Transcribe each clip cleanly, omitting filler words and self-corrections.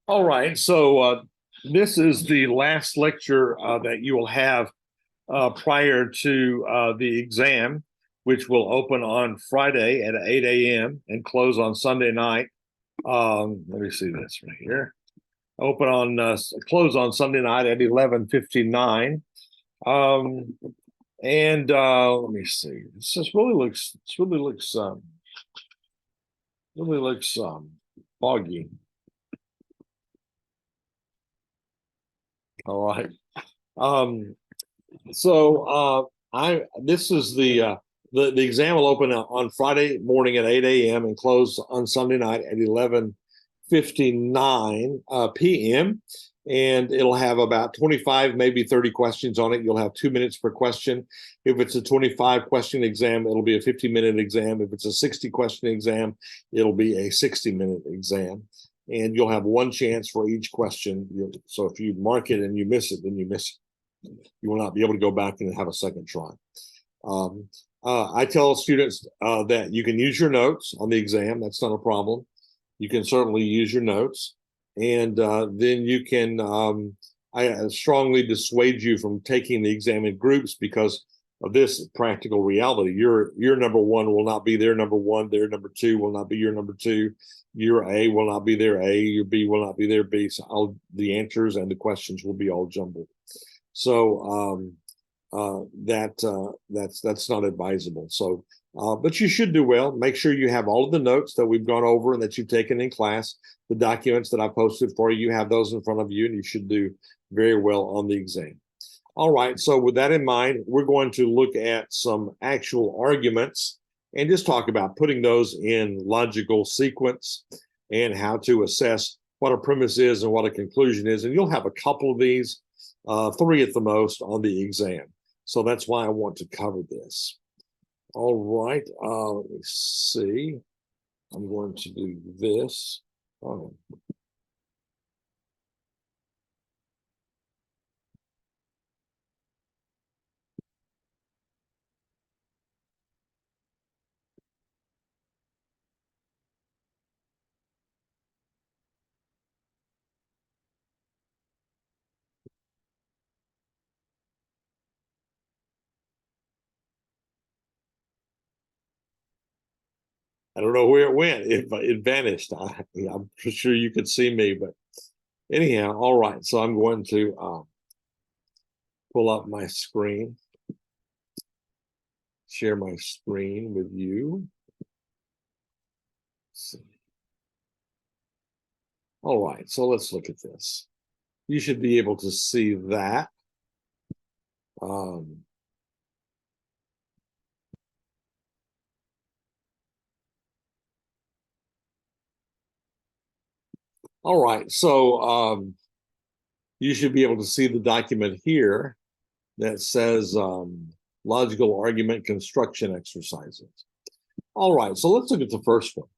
All right, so this is the last lecture that you will have prior to the exam, which will open on Friday at 8 a.m. and close on Sunday night. Let me see this right here. Close on Sunday night at 11:59. And let me see. This really looks foggy. All right. This is the exam will open on Friday morning at 8 a.m. and close on Sunday night at 11:59 p.m. And it'll have about 25, maybe 30 questions on it. You'll have 2 minutes per question. If it's a 25-question exam, it'll be a 50-minute exam. If it's a 60-question exam, it'll be a 60-minute exam. And you'll have one chance for each question. So if you mark it and you miss it, then you miss it. You will not be able to go back and have a second try. I tell students that you can use your notes on the exam. That's not a problem. You can certainly use your notes. And then you can, I strongly dissuade you from taking the exam in groups because of this practical reality. Your number one will not be their number one. Their number two will not be your number two. Your A will not be their A. Your B will not be their B. So the answers and the questions will be all jumbled. So that's not advisable. So, but you should do well. Make sure you have all of the notes that we've gone over and that you've taken in class. The documents that I posted for you, you have those in front of you, and you should do very well on the exam. All right, so with that in mind, we're going to look at some actual arguments and just talk about putting those in logical sequence and how to assess what a premise is and what a conclusion is. And you'll have a couple of these, 3 at the most, on the exam. So that's why I want to cover this. All right, let me see. I'm going to do this. Oh. I don't know where it went. It vanished. I'm sure you could see me, but anyhow, all right. So I'm going to pull up my screen, share my screen with you. All right, so let's look at this. You should be able to see that. All right, so you should be able to see the document here that says logical argument construction exercises. All right, so let's look at the first one.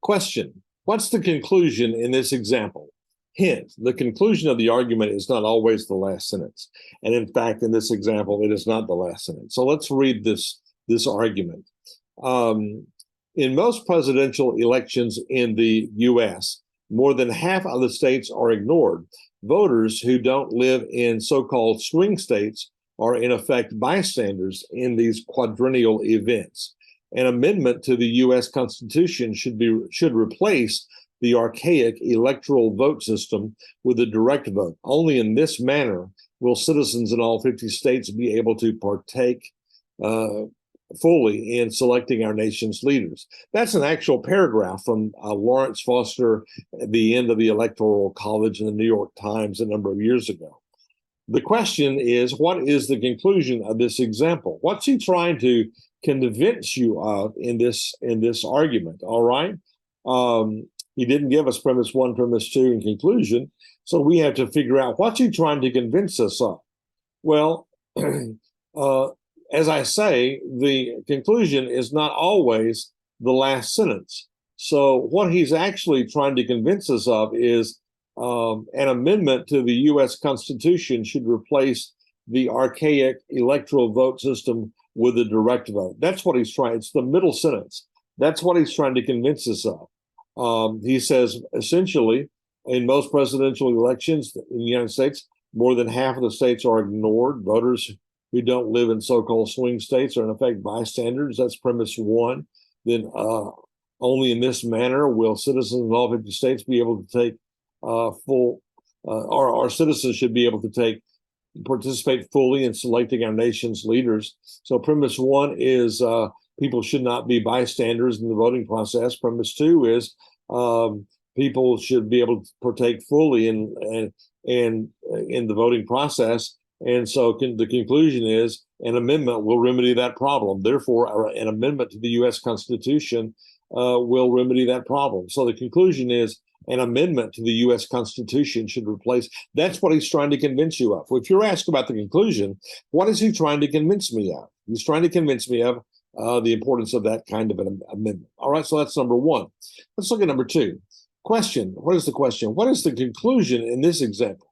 Question: what's the conclusion in this example? Hint: the conclusion of the argument is not always the last sentence. And in fact, in this example, it is not the last sentence. So let's read this argument. In most presidential elections in the US, more than half of the states are ignored. Voters who don't live in so-called swing states are in effect bystanders in these quadrennial events. An amendment to the U.S. Constitution should replace the archaic electoral vote system with a direct vote. Only in this manner will citizens in all 50 states be able to partake fully in selecting our nation's leaders. That's an actual paragraph from Lawrence Foster at the end of the Electoral College in the New York Times a number of years ago. The question is, what is the conclusion of this example? What's he trying to convince you of in this argument? All right. He didn't give us premise 1, premise 2, and conclusion. So we have to figure out what's he trying to convince us of. Well, as I say, the conclusion is not always the last sentence. So what he's actually trying to convince us of is an amendment to the U.S. Constitution should replace the archaic electoral vote system with a direct vote. That's what he's trying. It's the middle sentence. That's what he's trying to convince us of. He says, essentially, In most presidential elections in the United States, more than half of the states are ignored. Voters who don't live in so-called swing states are in effect bystanders. That's premise one. Then only in this manner will citizens in all 50 states be able to take or our citizens should be able to participate fully in selecting our nation's leaders. So premise one is people should not be bystanders in the voting process. Premise two is people should be able to partake fully in the voting process. And so the conclusion is an amendment will remedy that problem. Therefore, an amendment to the U.S. Constitution will remedy that problem. So the conclusion is an amendment to the U.S. Constitution should replace. That's what he's trying to convince you of. If you're asked about the conclusion, what is he trying to convince me of? He's trying to convince me of the importance of that kind of an amendment. All right, so that's number one. Let's look at number two. Question. What is the question? What is the conclusion in this example?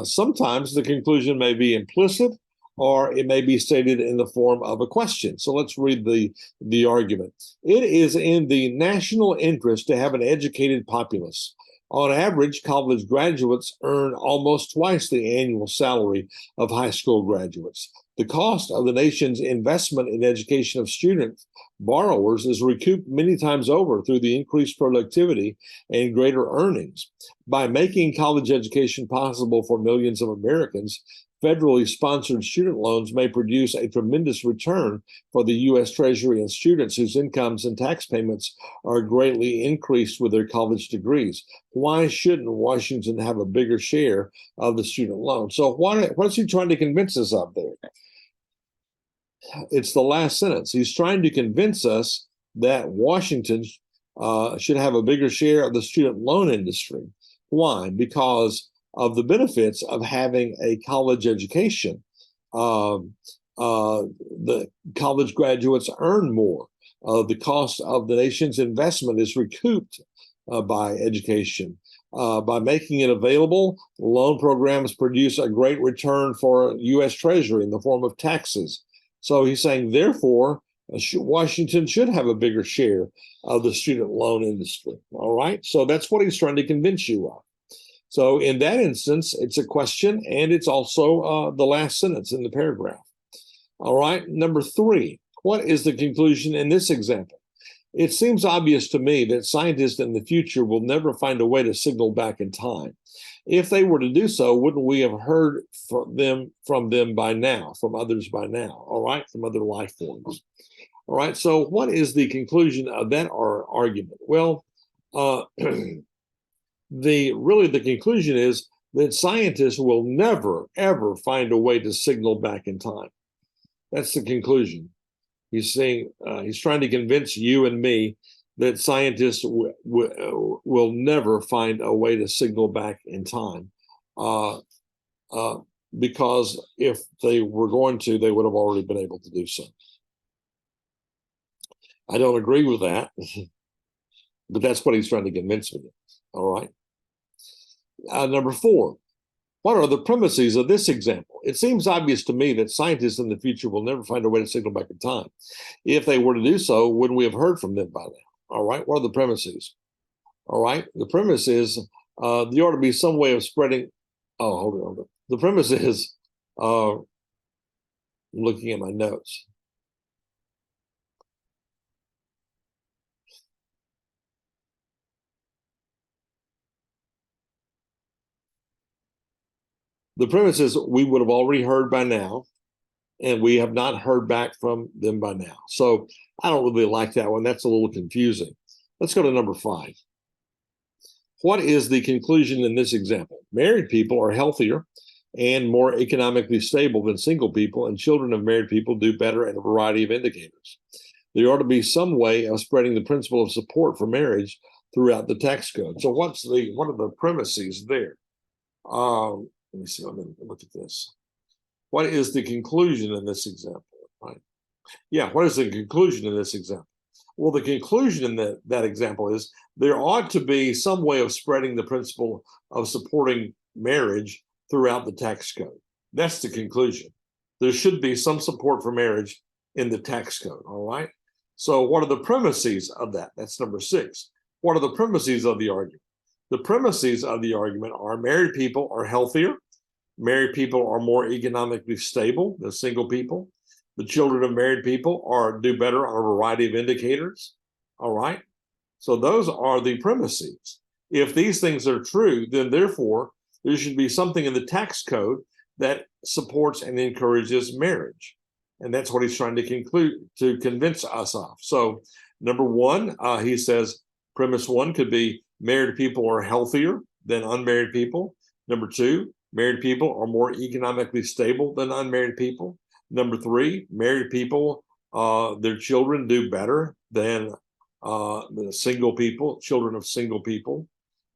Sometimes the conclusion may be implicit or it may be stated in the form of a question. So let's read the argument. It is in the national interest to have an educated populace. On average, college graduates earn almost twice the annual salary of high school graduates. The cost of the nation's investment in education of student borrowers is recouped many times over through the increased productivity and greater earnings. By making college education possible for millions of Americans, federally sponsored student loans may produce a tremendous return for the U.S. Treasury and students whose incomes and tax payments are greatly increased with their college degrees. Why shouldn't Washington have a bigger share of the student loan? So what is he trying to convince us of there? It's the last sentence. He's trying to convince us that Washington should have a bigger share of the student loan industry. Why? Because of the benefits of having a college education. The college graduates earn more. The cost of the nation's investment is recouped by education. By making it available, loan programs produce a great return for U.S. Treasury in the form of taxes. So he's saying, therefore, Washington should have a bigger share of the student loan industry. All right. So that's what he's trying to convince you of. So in that instance, it's a question, and it's also the last sentence in the paragraph. All right. Number three, what is the conclusion in this example? It seems obvious to me that scientists in the future will never find a way to signal back in time. If they were to do so, wouldn't we have heard from them by now, from others by now, all right, from other life forms? All right, so what is the conclusion of that argument? Well, the conclusion is that scientists will never, ever find a way to signal back in time. That's the conclusion. He's saying, he's trying to convince you and me that scientists will never find a way to signal back in time, because if they were going to, they would have already been able to do so. I don't agree with that, but that's what he's trying to convince me of. All right. Number four, what are the premises of this example? It seems obvious to me that scientists in the future will never find a way to signal back in time. If they were to do so, wouldn't we have heard from them by now? All right, what are the premises? All right, the premise is there ought to be some way of spreading. Oh, hold on. The premise is, I'm looking at my notes. The premise is we would have already heard by now, and we have not heard back from them by now. So I don't really like that one. That's a little confusing. Let's go to number 5. What is the conclusion in this example? Married people are healthier and more economically stable than single people, and children of married people do better in a variety of indicators. There ought to be some way of spreading the principle of support for marriage throughout the tax code. So what are the premises there? Let me see, let me look at this. What is the conclusion in this example? Right? Yeah, what is the conclusion in this example? Well, the conclusion in that example is there ought to be some way of spreading the principle of supporting marriage throughout the tax code. That's the conclusion. There should be some support for marriage in the tax code, all right? So what are the premises of that? That's number 6. What are the premises of the argument? The premises of the argument are married people are healthier. Married people are more economically stable than single people. The children of married people do better on a variety of indicators. All right. So those are the premises. If these things are true, then therefore there should be something in the tax code that supports and encourages marriage. And that's what he's trying to convince us of. So number one, he says premise one could be married people are healthier than unmarried people. Number two, married people are more economically stable than unmarried people. Number three, married people, their children do better than the single people, children of single people,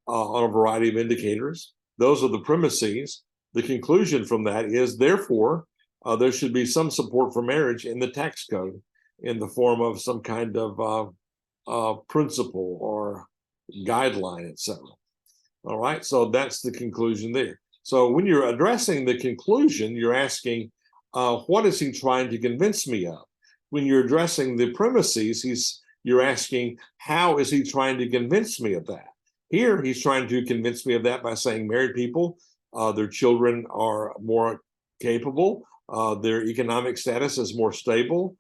on a variety of indicators. Those are the premises. The conclusion from that is, therefore, there should be some support for marriage in the tax code in the form of some kind of principle or guideline, etc. All right, so that's the conclusion there. So when you're addressing the conclusion, you're asking, what is he trying to convince me of? When you're addressing the premises, you're asking, how is he trying to convince me of that? Here, he's trying to convince me of that by saying married people, their children are more capable, their economic status is more stable,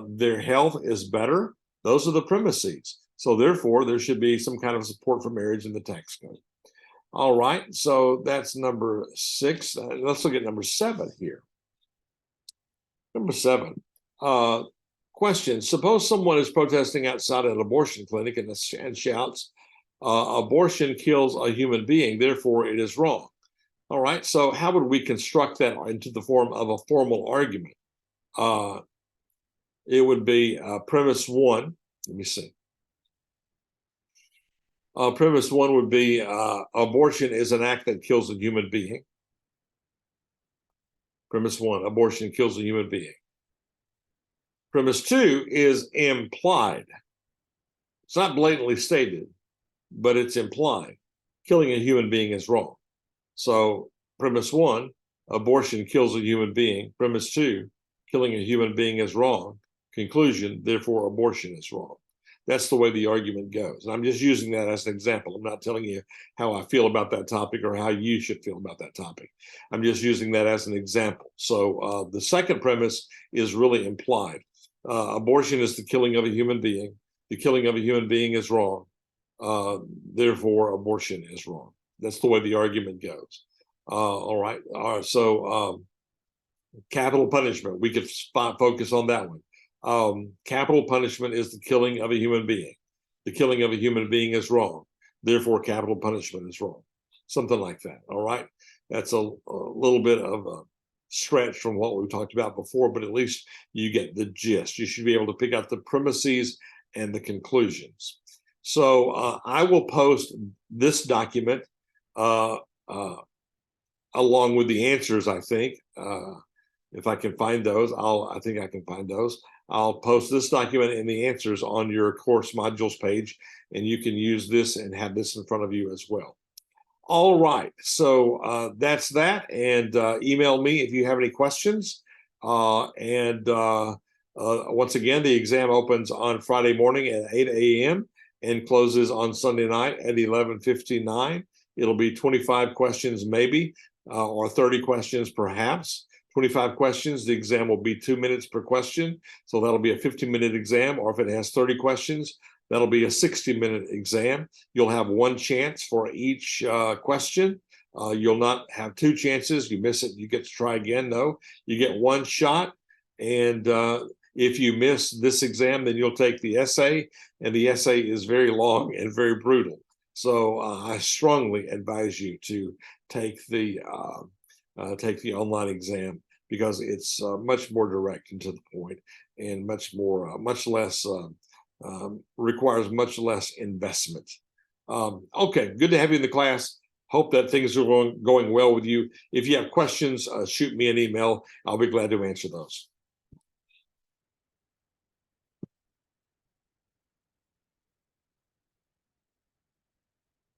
their health is better. Those are the premises. So therefore, there should be some kind of support for marriage in the tax code. All right, so that's number 6. Let's look at number 7 here. Number 7. Question. Suppose someone is protesting outside an abortion clinic and shouts, abortion kills a human being, therefore it is wrong. All right, so how would we construct that into the form of a formal argument? It would be premise 1. Let me see. Premise 1 would be abortion is an act that kills a human being. Premise 1, abortion kills a human being. Premise 2 is implied. It's not blatantly stated, but it's implied. Killing a human being is wrong. So premise 1, abortion kills a human being. Premise 2, killing a human being is wrong. Conclusion, therefore abortion is wrong. That's the way the argument goes. And I'm just using that as an example. I'm not telling you how I feel about that topic or how you should feel about that topic. I'm just using that as an example. So the second premise is really implied. Abortion is the killing of a human being. The killing of a human being is wrong. Therefore, abortion is wrong. That's the way the argument goes. All right. So capital punishment, we could focus on that one. Capital punishment is the killing of a human being. The killing of a human being is wrong. Therefore, capital punishment is wrong. Something like that. All right. That's a little bit of a stretch from what we talked about before, but at least you get the gist. You should be able to pick out the premises and the conclusions. So I will post this document along with the answers, I think. If I can find those, I think I can find those. I'll post this document and the answers on your course modules page, and you can use this and have this in front of you as well. All right, so that's that, and email me if you have any questions. Once again, the exam opens on Friday morning at 8 a.m. and closes on Sunday night at 11:59. It'll be 25 questions maybe, or 30 questions perhaps. 25 questions, the exam will be 2 minutes per question. So that'll be a 50-minute exam, or if it has 30 questions, that'll be a 60-minute exam. You'll have one chance for each question. You'll not have two chances. You miss it, you get to try again. No, you get one shot. And if you miss this exam, then you'll take the essay, and the essay is very long and very brutal. So I strongly advise you to take the online exam, because it's much more direct and to the point, and much less requires much less investment. Okay, good to have you in the class. Hope that things are going well with you. If you have questions, shoot me an email. I'll be glad to answer those.